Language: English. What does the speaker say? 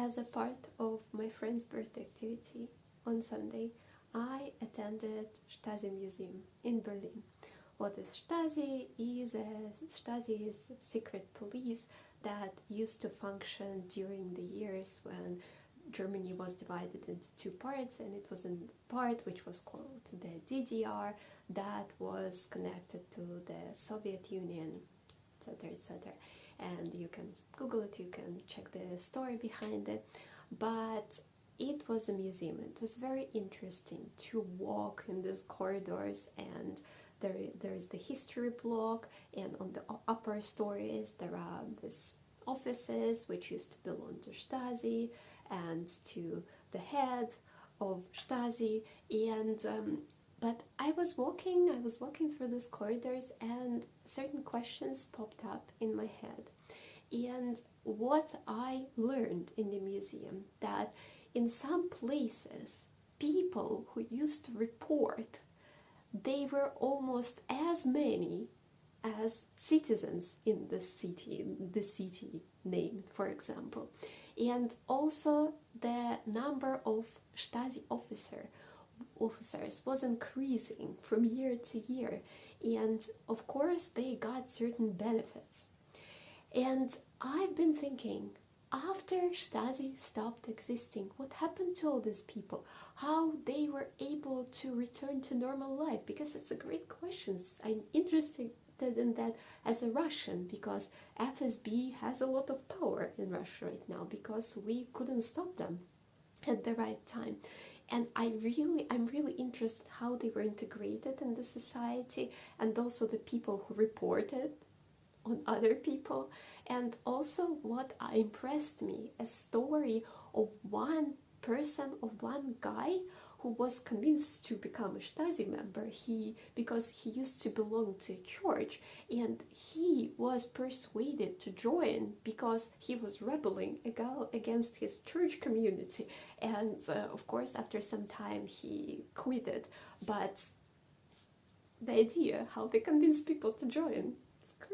as a part of my friend's birthday activity on Sunday, I attended Stasi Museum in Berlin. What is Stasi? Stasi is secret police that used to function during the years when Germany was divided into two parts, and it was a part which was called the DDR that was connected to the Soviet Union, etc., etc. And you can Google it, you can check the story behind it. But it was a museum. It was very interesting to walk in these corridors, and there is the history block, and on the upper stories there are these offices which used to belong to Stasi and to the head of Stasi. And but I was walking through these corridors, and certain questions popped up in my head. And what I learned in the museum, that in some places people who used to report, they were almost as many as citizens in the city named, for example. And also the number of Stasi officers was increasing from year to year, and of course they got certain benefits. And I've been thinking, after Stasi stopped existing, what happened to all these people? How they were able to return to normal life? Because it's a great question. I'm interested in that as a Russian, because FSB has a lot of power in Russia right now, because we couldn't stop them at the right time. And I'm really interested how they were integrated in the society, and also the people who reported on other people. And also what impressed me, a story of one person, of one guy who was convinced to become a Stasi member, because he used to belong to a church, and he was persuaded to join because he was rebelling against his church community. And of course after some time he quitted. But the idea how they convinced people to join, it's crazy.